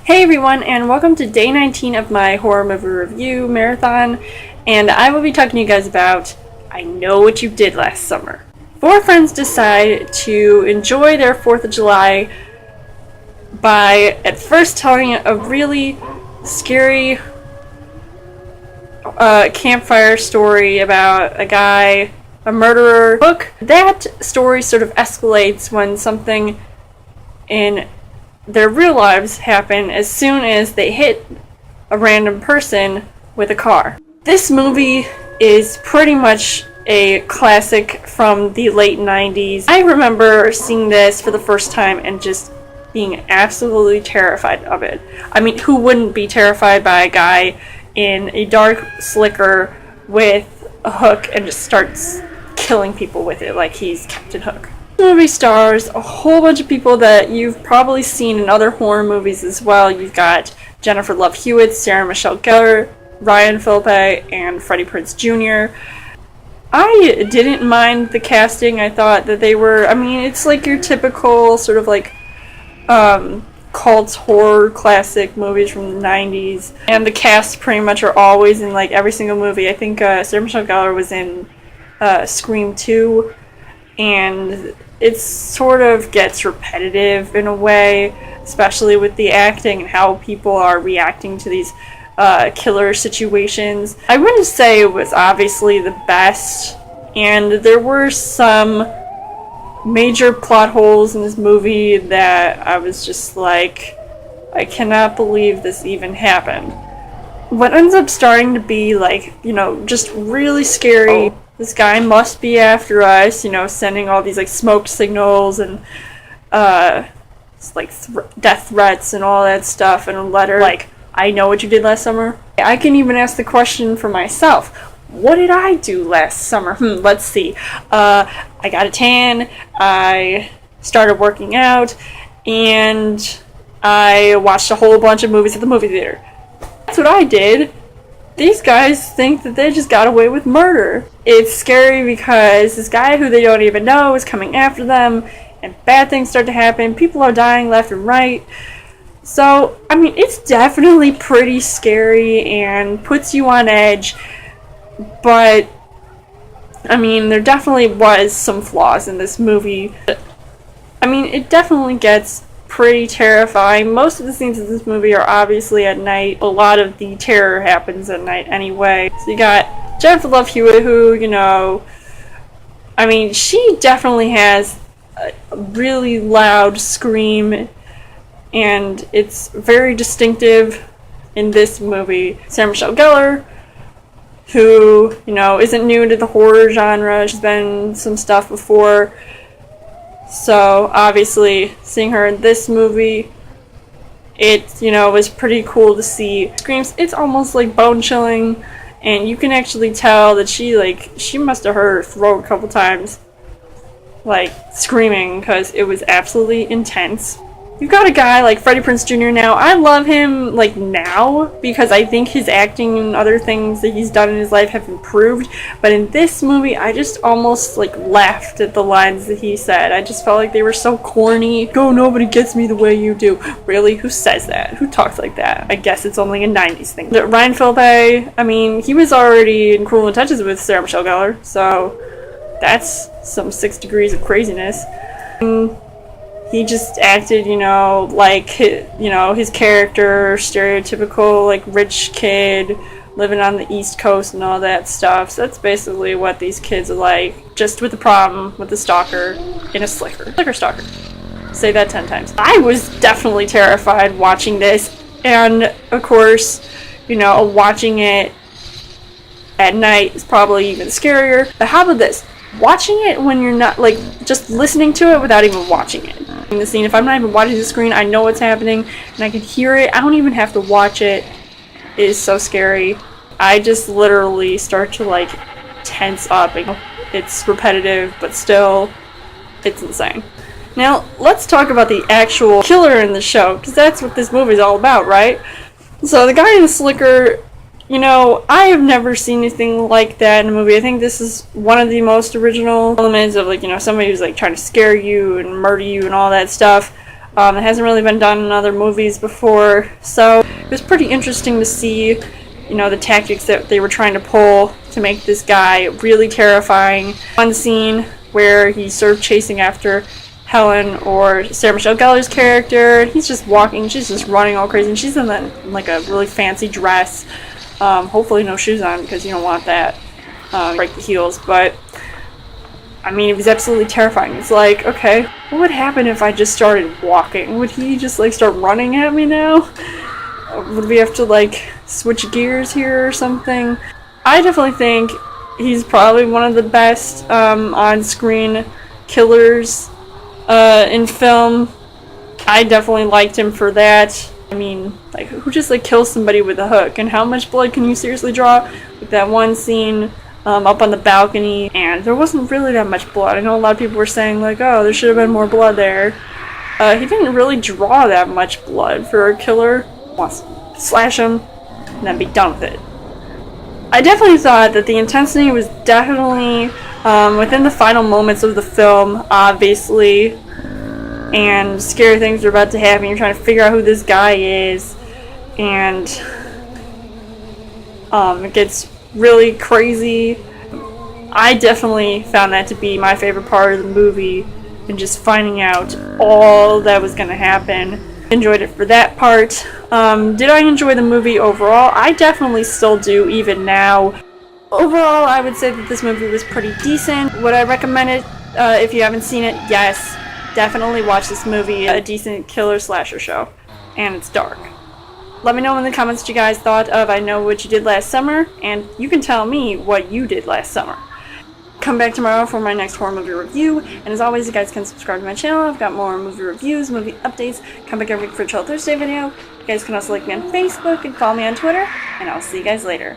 Hey everyone, and welcome to day 19 of my horror movie review marathon, and I will be talking to you guys about I Know What You Did Last Summer. Four friends decide to enjoy their 4th of July by at first telling a really scary campfire story about a guy, a murderer. That story sort of escalates when something in their real lives happen as soon as they hit a random person with a car. This movie is pretty much a classic from the late 90s. I remember seeing this for the first time and just being absolutely terrified of it. I mean, who wouldn't be terrified by a guy in a dark slicker with a hook and just starts killing people with it like he's Captain Hook? The movie stars a whole bunch of people that you've probably seen in other horror movies as well. You've got Jennifer Love Hewitt, Sarah Michelle Gellar, Ryan Phillippe, and Freddie Prinze Jr. I didn't mind the casting. I thought that they were, it's like your typical sort of like cult horror classic movies from the 90s. And the cast pretty much are always in like every single movie. I think Sarah Michelle Gellar was in Scream 2. And it sort of gets repetitive in a way, especially with the acting and how people are reacting to these killer situations. I wouldn't say it was obviously the best, and there were some major plot holes in this movie that I was just like, I cannot believe this even happened. What ends up starting to be like, just really scary. This guy must be after us, sending all these like smoke signals and death threats and all that stuff, and a letter like, I know what you did last summer. I can even ask the question for myself. What did I do last summer? Let's see. I got a tan, I started working out, and I watched a whole bunch of movies at the movie theater. That's what I did. These guys think that they just got away with murder. It's scary because this guy who they don't even know is coming after them, and bad things start to happen. People are dying left and right. So, it's definitely pretty scary and puts you on edge. But, there definitely was some flaws in this movie. It definitely gets pretty terrifying. Most of the scenes in this movie are obviously at night. A lot of the terror happens at night anyway. So you got Jennifer Love Hewitt, who, she definitely has a really loud scream, and it's very distinctive in this movie. Sarah Michelle Gellar, who, isn't new to the horror genre. She's been in some stuff before. So, obviously, seeing her in this movie, it, was pretty cool to see. Screams, it's almost like bone-chilling, and you can actually tell that she must have heard her throat a couple times, screaming, because it was absolutely intense. You've got a guy like Freddie Prinze Jr. now. I love him, now, because I think his acting and other things that he's done in his life have improved. But in this movie, I just almost, laughed at the lines that he said. I just felt like they were so corny. Go, nobody gets me the way you do. Really? Who says that? Who talks like that? I guess it's only a 90s thing. Ryan Phillippe, he was already in Cruel Intentions with Sarah Michelle Gellar, so that's some 6 degrees of craziness. He just acted, his character, stereotypical, rich kid living on the East Coast and all that stuff. So that's basically what these kids are like, just with the problem with the stalker in a slicker. Slicker stalker. Say that 10 times. I was definitely terrified watching this, and of course, watching it at night is probably even scarier. But how about this? Watching it when you're not, just listening to it without even watching it. In the scene, if I'm not even watching the screen, I know what's happening, and I can hear it. I don't even have to watch it. It is so scary. I just literally start to, tense up. It's repetitive, but still, it's insane. Now, let's talk about the actual killer in the show, because that's what this movie is all about, right? So, the guy in the slicker, I have never seen anything like that in a movie. I think this is one of the most original elements of, somebody who's, trying to scare you and murder you and all that stuff. It hasn't really been done in other movies before, so it was pretty interesting to see, you know, the tactics that they were trying to pull to make this guy really terrifying. One scene where he's sort of chasing after Helen, or Sarah Michelle Gellar's character. He's just walking, she's just running all crazy, and she's in like a really fancy dress. Hopefully no shoes on, because you don't want that. Break the heels, but I mean, it was absolutely terrifying. It's like, okay, what would happen if I just started walking? Would he just like start running at me now? Would we have to like switch gears here or something? I definitely think he's probably one of the best on-screen killers in film. I definitely liked him for that. I mean, like, who just like kills somebody with a hook? And how much blood can you seriously draw? Like that one scene up on the balcony, and there wasn't really that much blood. I know a lot of people were saying like, oh, there should have been more blood there. He didn't really draw that much blood for a killer. Wants to slash him and then be done with it. I definitely thought that the intensity was definitely within the final moments of the film, obviously, and scary things are about to happen. You're trying to figure out who this guy is, and it gets really crazy. I definitely found that to be my favorite part of the movie, and just finding out all that was going to happen. Enjoyed it for that part. Did I enjoy the movie overall? I definitely still do, even now. Overall, I would say that this movie was pretty decent. Would I recommend it if you haven't seen it? Yes, definitely watch this movie. A decent killer slasher show, and it's dark. Let me know in the comments what you guys thought of I Know What You Did Last Summer, and you can tell me what you did last summer. Come back tomorrow for my next horror movie review, and as always, you guys can subscribe to my channel. I've got more movie reviews, movie updates. Come back every week for a Chill Thursday video. You guys can also like me on Facebook and follow me on Twitter, and I'll see you guys later.